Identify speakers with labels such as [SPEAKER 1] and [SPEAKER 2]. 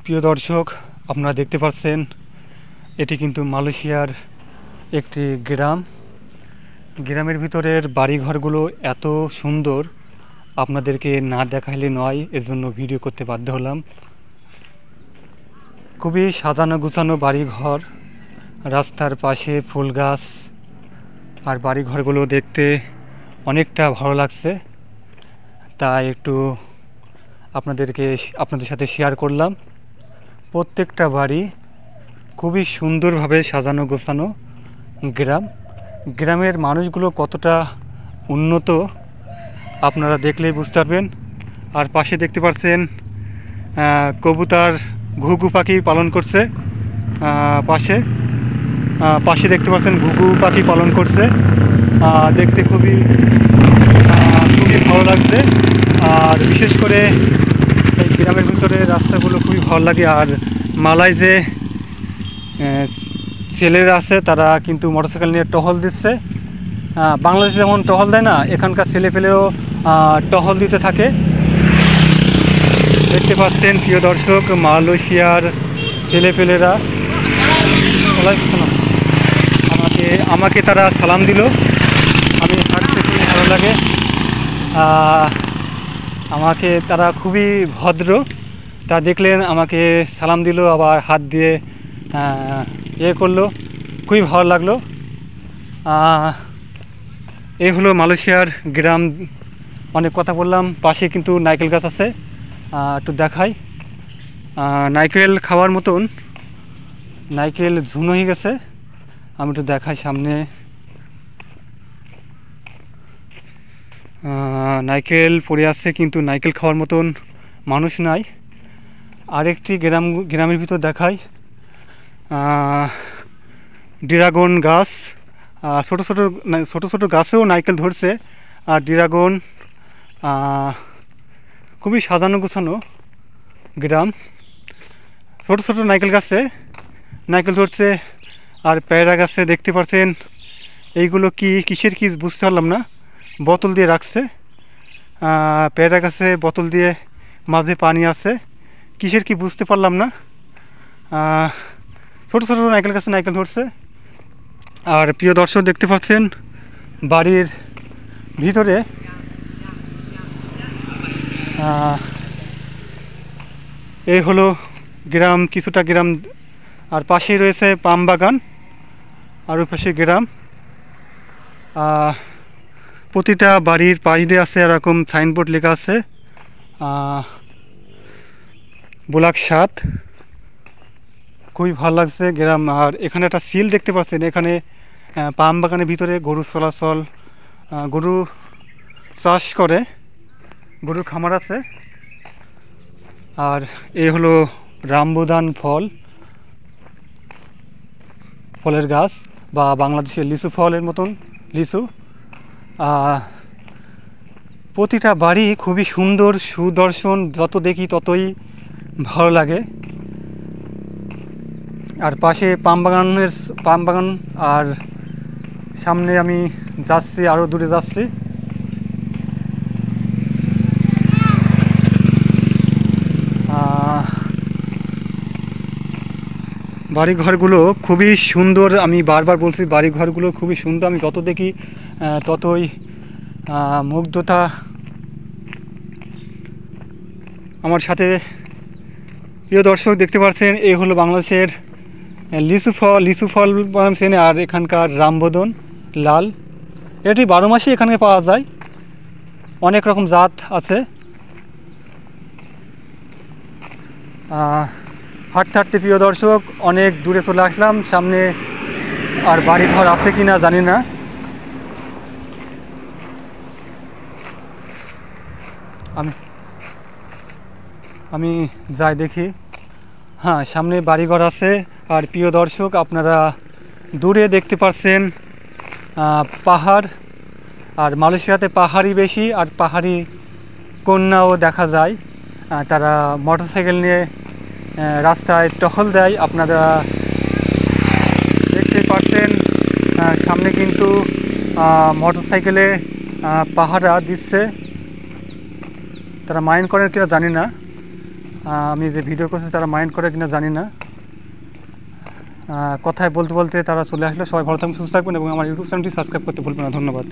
[SPEAKER 1] প্রিয় দর্শক, আপনারা দেখতে পাচ্ছেন এটি কিন্তু মালয়েশিয়ার একটি গ্রাম। গ্রামের ভিতরের বাড়িঘরগুলো এত সুন্দর, আপনাদেরকে না দেখাইলে নয়, এজন্য ভিডিও করতে বাধ্য হলাম। খুবই সাজানো গুছানো বাড়িঘর, রাস্তার পাশে ফুল গাছ, আর বাড়িঘরগুলো দেখতে অনেকটা ভালো লাগছে, তাই একটু আপনাদের সাথে শেয়ার করলাম। প্রত্যেকটা বাড়ি খুবই সুন্দরভাবে সাজানো গোছানো গ্রামের মানুষগুলো কতটা উন্নত আপনারা দেখলেই বুঝতে পারবেন। আর পাশে দেখতে পাচ্ছেন কবুতর ঘুঘু পাখি পালন করছে। পাশে দেখতে পাচ্ছেন ঘুঘু পাখি পালন করছে, দেখতে খুবই ভালো লাগছে। আর বিশেষ করে এই গ্রামের ভিতরে রাস্তাগুলো খুবই ভালো লাগে। আর মালায় যে ছেলেরা আছে তারা কিন্তু মোটরসাইকেল নিয়ে টহল দিচ্ছে। বাংলাদেশে যেমন টহল দেয় না, এখানকার ছেলেপেলেও টহল দিতে থাকে। দেখতে পাচ্ছেন প্রিয় দর্শক, মালয়েশিয়ার ছেলেপেলেরা আমাকে তারা সালাম দিল। আমি হাঁটতে খুবই ভালো লাগে। আমাকে তারা খুবই ভদ্র, তা দেখলেন আমাকে সালাম দিল, আবার হাত দিয়ে করলো, খুবই ভালো লাগলো। এই হলো মালয়েশিয়ার গ্রাম। অনেক কথা বললাম, পাশে কিন্তু নারকেল গাছ আছে, একটু দেখাই। নারকেল খাওয়ার মতন, নারকেল ঝুন হয়ে গেছে, আমি একটু দেখাই সামনে। নারকেল পড়ে আছে, কিন্তু নারকেল খাওয়ার মতন মানুষ নাই। আরেকটি গ্রামের ভিতর দেখাই, ড্রাগন গাছ, ছোটো ছোটো গাছেও নারকেল ধরছে। আর ড্রাগন, খুবই সাজানো গোছানো গ্রাম। ছোটো ছোটো নারকেল গাছে নারকেল ধরছে। আর পেয়ারা গাছে দেখতে পাচ্ছেন, এইগুলো কিসের কি বুঝতে পারলাম না, বোতল দিয়ে রাখছে। পেয়ারা গাছে বোতল দিয়ে মাঝে পানি আছে, কিসের কি বুঝতে পারলাম না। ছোটো ছোটো নারকেল গাছে নারকেল ধরছে। আর প্রিয় দর্শক দেখতে পাচ্ছেন বাড়ির ভিতরে এই হলো গ্রাম, কিছুটা গ্রাম। আর পাশেই রয়েছে পাম বাগান, আর ওই পাশে গ্রাম। প্রতিটা বাড়ির পাশ দিয়ে আছে এরকম সাইনবোর্ড লেখা আছে বুলাক সাত। খুবই ভালো লাগছে গ্রাম। আর এখানে একটা সিল দেখতে পাচ্ছেন, এখানে পাম বাগানের ভিতরে গরু চলাচল, গরু চাষ করে, গরুর খামার আছে। আর এই হলো রামবুদান ফলের গাছ, বা বাংলাদেশের লিচু ফলের মতন লিচু। প্রতিটা বাড়ি খুবই সুন্দর, সুদর্শন, যত দেখি ততই ভালো লাগে। আর পাশে পাম বাগান, আর সামনে আমি যাচ্ছি, আরও দূরে যাচ্ছি। বাড়িঘরগুলো খুবই সুন্দর, আমি বারবার বলছি বাড়িঘরগুলো খুবই সুন্দর। আমি যত দেখি ততই মুগ্ধতা আমার সাথে। প্রিয় দর্শক দেখতে পাচ্ছেন, এই হলো বাংলাদেশের লিচু ফল বানাচ্ছেন। আর এখানকার রামবদন লাল, এটি 12 মাসই এখানে পাওয়া যায়, অনেক রকম জাত আছে। হাঁটতে হাঁটতে প্রিয় দর্শক অনেক দূরে চলে আসলাম, সামনে আর বাড়ি ঘর আছে কি না জানি না। আমি যাই দেখি। হ্যাঁ, সামনে বাড়িঘর আছে। আর প্রিয় দর্শক আপনারা দূরে দেখতে পাচ্ছেন পাহাড়। আর মালয়েশিয়াতে পাহাড়ই বেশি, আর পাহাড়ি কন্যাও দেখা যায়, তারা মোটরসাইকেল নিয়ে রাস্তায় টহল দেয়। আপনারা দেখতে পাচ্ছেন সামনে কিন্তু মোটরসাইকেলে পাহারা দিচ্ছে, তারা মাইন্ড করেন কিনা জানি না। আমি যে ভিডিও করছি তারা মাইন্ড করে কিনা জানি না। কথায় বলতে বলতে তারা চলে আসলো। সবাই ভালো থাকবেন, সুস্থ থাকবেন এবং আমার ইউটিউব চ্যানেলটি সাবস্ক্রাইব করতে ভুলবেন না। ধন্যবাদ।